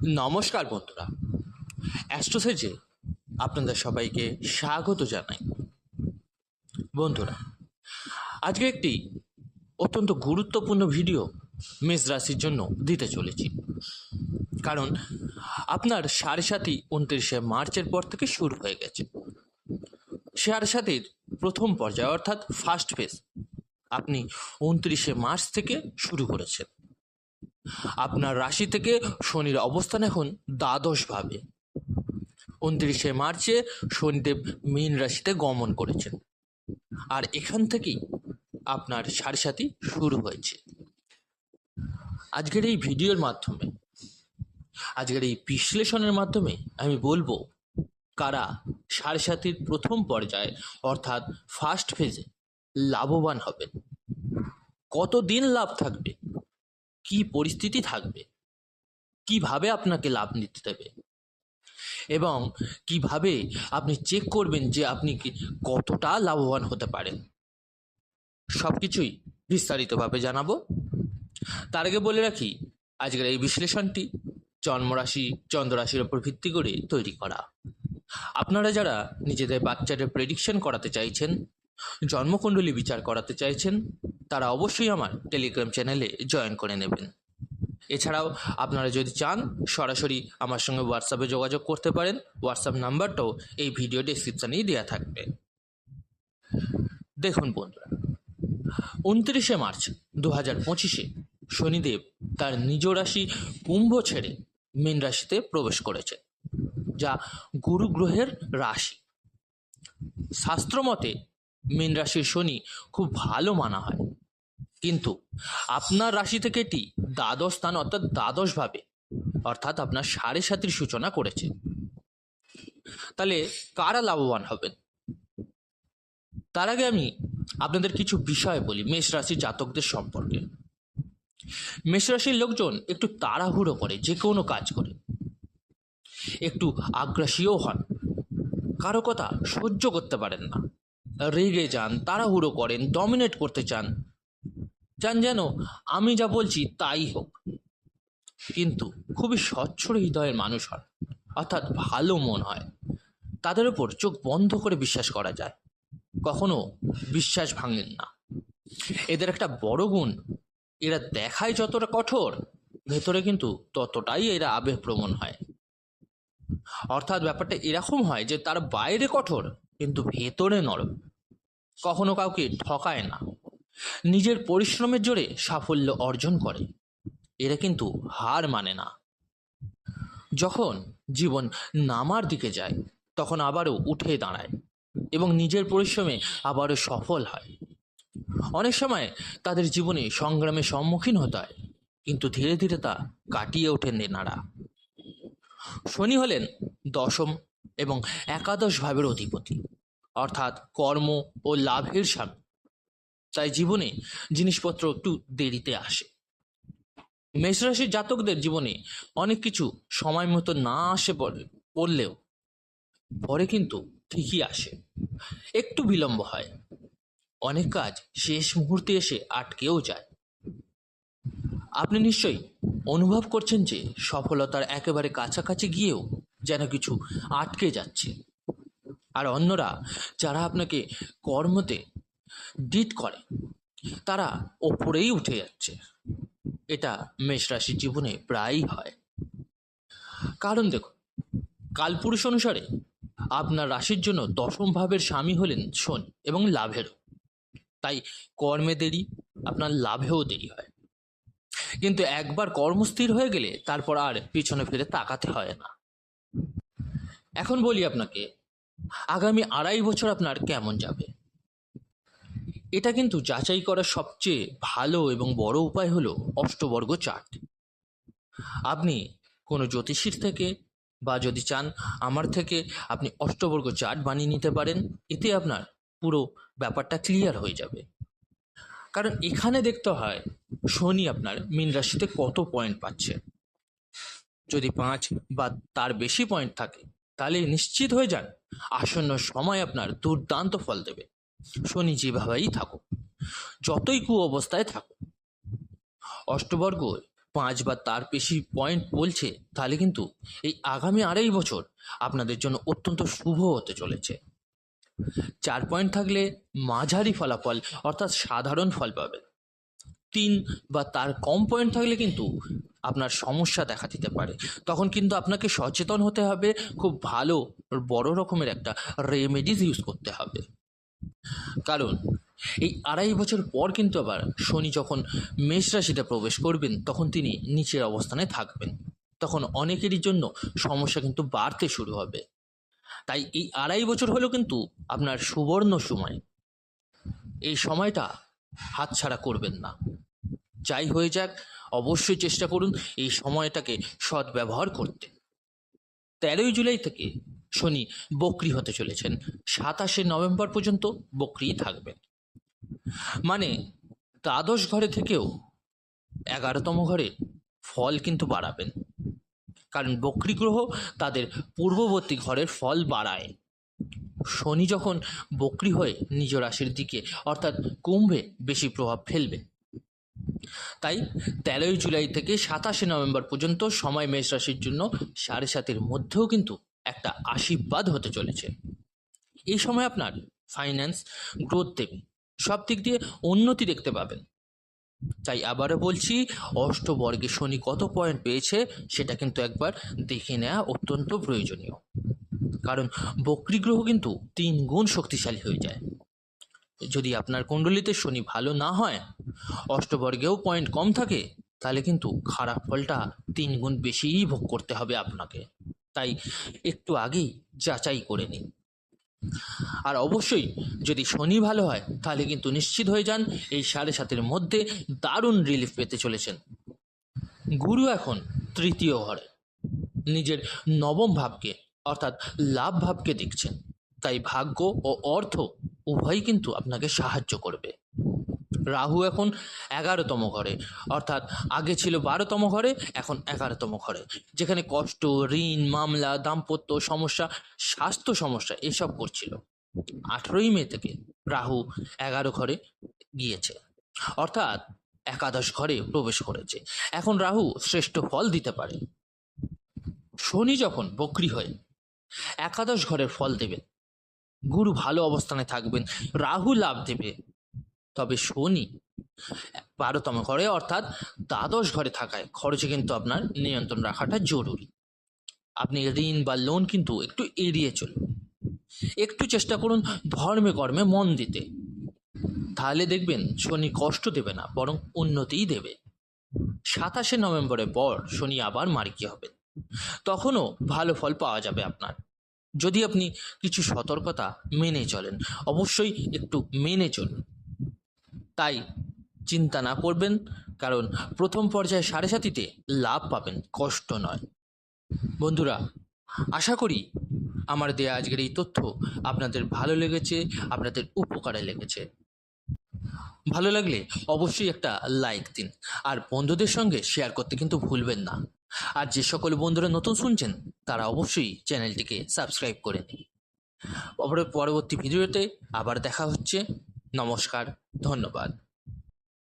নমস্কার বন্ধুরা, অ্যাস্ট্রোসেজে আপনাদের সবাইকে স্বাগত জানাই। বন্ধুরা, আজকে একটি অত্যন্ত গুরুত্বপূর্ণ ভিডিও মেষ রাশির জন্য দিতে চলেছি। কারণ আপনার সাড়ে সাতই 29শে মার্চের পর থেকে শুরু হয়ে গেছে। সাড়ে সাতির প্রথম পর্যায়ে অর্থাৎ ফার্স্ট ফেজ আপনি 29শে মার্চ থেকে শুরু করেছেন। আপনার রাশি থেকে শনির অবস্থান এখন দ্বাদশভাবে। 29শে মার্চে শনিদেব মীন রাশিতে গমন করেছেন, আর এখান থেকেই আপনার সাড়ে সাতি শুরু হয়েছে। আজকের এই ভিডিওর মাধ্যমে, আজকের এই বিশ্লেষণের মাধ্যমে আমি বলবো কারা সাড়ে সাতির প্রথম পর্যায়ে অর্থাৎ ফার্স্ট ফেজে লাভবান হবেন, কতদিন লাভ থাকবে, কি পরিস্থিতি থাকবে, কিভাবে আপনাকে লাভ নিতে দেবে এবং কিভাবে আপনি চেক করবেন যে আপনি কতটা লাভবান হতে পারেন, সব কিছুই বিস্তারিতভাবে জানাবো। তার আগে বলে রাখি, আজকের এই বিশ্লেষণটি জন্মরাশি চন্দ্ররাশির ওপর ভিত্তি করে তৈরি করা। আপনারা যারা নিজেদের বাচ্চাদের প্রেডিকশন করাতে চাইছেন, জন্মকুণ্ডলী বিচার করাতে চাইছেন, তারা অবশ্যই আমার টেলিগ্রাম চ্যানেলে জয়েন করে নেবেন। এছাড়াও আপনারা যদি চান সরাসরি আমার সঙ্গে হোয়াটসঅ্যাপে যোগাযোগ করতে পারেন। হোয়াটসঅ্যাপ নাম্বারটাও এই ভিডিও ডেসক্রিপশানেই দেওয়া থাকবে। দেখুন বন্ধুরা, 29শে মার্চ 2025 শনিদেব তার নিজ রাশি কুম্ভ ছেড়ে মীন রাশিতে প্রবেশ করেছে, যা গুরু গ্রহের রাশি। শাস্ত্রমতে মীন রাশির শনি খুব ভালো মানা হয়, কিন্তু আপনার রাশি থেকে এটি দ্বাদশ স্থান অর্থাৎ দ্বাদশভাবে অর্থাৎ আপনার সাড়ে সাতির সূচনা করেছে। তাহলে কারা লাভবান হবেন? তার আগে আমি আপনাদের কিছু বিষয় বলি মেষ রাশির জাতকদের সম্পর্কে। মেষ রাশির লোকজন একটু তাড়াহুড়ো করে যে কোনো কাজ করে, একটু আগ্রাসীও হন, কারো কথা সহ্য করতে পারেন না, রেগে যান, তাড়াহুড়ো করেন, ডমিনেট করতে চান যেন আমি যা বলছি তাই হোক। কিন্তু খুবই স্বচ্ছ হৃদয়ের মানুষ হন, অর্থাৎ ভালো মন হয়, তাদের উপর চোখ বন্ধ করে বিশ্বাস করা যায়, কখনো বিশ্বাস ভাঙেন না। এদের একটা বড় গুণ, এরা দেখায় যতটা কঠোর, ভেতরে কিন্তু ততটাই এরা আবেগপ্রবণ হয়। অর্থাৎ ব্যাপারটা এরকম হয় যে তার বাইরে কঠোর কিন্তু ভেতরে নরম, কখনো কাউকে ঠকায় না, নিজের পরিশ্রমের জোরে সাফল্য অর্জন করে। এরা কিন্তু হার মানে না। যখন জীবন নামার দিকে যায় তখন আবারও উঠে দাঁড়ায় এবং নিজের পরিশ্রমে আবারও সফল হয়। অনেক সময় তাদের জীবনে সংগ্রামের সম্মুখীন হতে হয়, কিন্তু ধীরে ধীরে তা কাটিয়ে ওঠেন এনারা। শনি হলেন দশম এবং একাদশ ভাবের অধিপতি, অর্থাৎ কর্ম ও লাভের স্বামী। তাই জীবনে জিনিসপত্র একটু দেরিতে আসে। মেষরাশির জাতকদের জীবনে অনেক কিছু সময় মতো না আসে পড়লেও পরে কিন্তু ঠিকই আসে, একটু বিলম্ব হয়, অনেক কাজ শেষ মুহূর্তে এসে আটকেও যায়। আপনি নিশ্চয়ই অনুভব করছেন যে সফলতার একেবারে কাছাকাছি গিয়েও যেন কিছু আটকে যাচ্ছে, আর অন্যরা যারা আপনাকে কর্মতে ডিট করে তারা ওপরেই উঠে যাচ্ছে। এটা মেষ রাশির জীবনে প্রায়ই হয়। কারণ দেখুন, কালপুরুষ অনুসারে আপনার রাশির জন্য দশম ভাবের স্বামী হলেন শনি এবং লাভেরও। তাই কর্মে দেরি, আপনার লাভেও দেরি হয়। কিন্তু একবার কর্মস্থির হয়ে গেলে তারপর আর পিছনে ফিরে তাকাতে হয় না। এখন বলি আপনাকে, আগামী 2.5 বছর আপনার কেমন যাবে, এটা কিন্তু যাচাই করার সবচেয়ে ভালো এবং বড় উপায় হলো অষ্টবর্গ চার্ট। আপনি কোনো জ্যোতিষীর থেকে বা যদি চান আমার থেকে আপনি অষ্টবর্গ চার্ট বানিয়ে নিতে পারেন। এতে আপনার পুরো ব্যাপারটা ক্লিয়ার হয়ে যাবে। কারণ এখানে দেখতে হয় শনি আপনার মীন রাশিতে কত পয়েন্ট পাচ্ছে। যদি 5 বা তার বেশি পয়েন্ট থাকে তাহলে নিশ্চিত হয়ে যান আসন্ন সময় আপনার দুর্দান্ত ফল দেবে। শনি যেভাবেই থাকুক, যতই কু অবস্থায় থাকুক। অষ্টবর্গ 5 বা তার বেশি পয়েন্ট বলছে, তাহলে কিন্তু এই আগামী 2.5 বছর আপনাদের জন্য অত্যন্ত শুভ হতে চলেছে। 4 পয়েন্ট থাকলে মাঝারি ফলাফল অর্থাৎ সাধারণ ফল পাবেন। 3 বা তার কম পয়েন্ট থাকলে কিন্তু আপনার সমস্যা দেখা দিতে পারে। তখন কিন্তু আপনাকে সচেতন হতে হবে, খুব ভালো বড় রকমের একটা রেমেডিস ইউজ করতে হবে। কারণ এই 2.5 বছর পর কিন্তু আবার শনি যখন মেষ রাশিতে প্রবেশ করবেন, তখন তিনি নিচের অবস্থানে থাকবেন। তখন অনেকেরই জন্য সমস্যা কিন্তু বাড়তে শুরু হবে। তাই এই 2.5 বছর হলো কিন্তু আপনার সুবর্ণ সময়। এই সময়টা হাতছাড়া করবেন না। যাই হয়ে যাক, অবশ্যই চেষ্টা করুন এই সময়টাকে সদ্ব্যবহার করতে। 13ই জুলাই থেকে শনি বক্রী হতে চলেছেন, 27শে নভেম্বর পর্যন্ত বক্রীই থাকবেন। মানে দ্বাদশ ঘরে থেকেও 11তম ঘরে ফল কিন্তু বাড়াবেন। কারণ বক্রী গ্রহ তাদের পূর্ববর্তী ঘরের ফল বাড়ায়। শনি যখন বক্রী হয়ে নিজ রাশির দিকে অর্থাৎ কুম্ভে বেশি প্রভাব ফেলবে। তাই 13ই জুলাই থেকে 27শে নভেম্বর পর্যন্ত সময় মেষ রাশির জন্য 7.5-এর মধ্যেও কিন্তু একটা আশীর্বাদ হতে চলেছে। এই সময় আপনার ফাইন্যান্স গ্রোথ দেবে, সব দিক দিয়ে উন্নতি দেখতে পাবেন। তাই আবারও বলছি, অষ্টবর্গে শনি কত পয়েন্ট পেয়েছে সেটা কিন্তু একবার দেখে নেওয়া অত্যন্ত প্রয়োজনীয়। কারণ বক্রী গ্রহ কিন্তু 3 গুণ শক্তিশালী হয়ে যায়। যদি আপনার কুণ্ডলিতে শনি ভালো না হয়, অষ্টবর্গেও পয়েন্ট কম থাকে, তাহলে কিন্তু খারাপ ফলটা 3 গুণ বেশিই ভোগ করতে হবে আপনাকে। তাই একটু আগেই যাচাই করে নিন। আর অবশ্যই যদি শনি ভালো হয়, তাহলে কিন্তু নিশ্চিত হয়ে যান এই 7.5-এর মধ্যে দারুণ রিলিফ পেতে চলেছেন। গুরু এখন 3য় ঘরে নিজের নবম ভাবকে অর্থাৎ লাভ ভাবকে দেখছেন। তাই ভাগ্য ও অর্থ উভয়ই কিন্তু আপনাকে সাহায্য করবে। রাহু এখন 11তম ঘরে, অর্থাৎ আগে ছিল 12তম ঘরে, এখন 11তম ঘরে, যেখানে কষ্ট, ঋণ, মামলা, দাম্পত্য সমস্যা, স্বাস্থ্য সমস্যা এসব করছিল। 18ই মে থেকে রাহু 11 ঘরে গিয়েছে, অর্থাৎ একাদশ ঘরে প্রবেশ করেছে। এখন রাহু শ্রেষ্ঠ ফল দিতে পারে। শনি যখন বক্রী হয়ে একাদশ ঘরের ফল দেবে, গুরু ভালো অবস্থানে থাকবেন, রাহু লাভ দেবে। তবে শনি 12তম ঘরে অর্থাৎ দ্বাদশ ঘরে থাকায় খরচে কিন্তু আপনার নিয়ন্ত্রণ রাখাটা জরুরি। আপনি ঋণ বা লোন কিন্তু একটু এড়িয়ে চলুন। একটু চেষ্টা করুন ধর্মে কর্মে মন দিতে, তাহলে দেখবেন শনি কষ্ট দেবে না, বরং উন্নতিই দেবে। 27শে নভেম্বরের পর শনি আবার মার্গী হবেন, তখনও ভালো ফল পাওয়া যাবে আপনার, যদি আপনি কিছু সতর্কতা মেনে চলেন। অবশ্যই একটু মেনে চলুন। তাই চিন্তা না করবেন, কারণ প্রথম পর্যায়ে 7.5-তে লাভ পাবেন, কষ্ট নয়। বন্ধুরা, আশা করি আমার দেয়া আজকের এই তথ্য আপনাদের ভালো লেগেছে, আপনাদের উপকারে লেগেছে। ভালো লাগলে অবশ্যই একটা লাইক দিন, আর বন্ধুদের সঙ্গে শেয়ার করতে কিন্তু ভুলবেন না। আর যে সকল বন্ধুরা নতুন শুনছেন, তারা অবশ্যই চ্যানেলটিকে সাবস্ক্রাইব করে নিন। পরবর্তী ভিডিওতে আবার দেখা হচ্ছে। নমস্কার, ধন্যবাদ।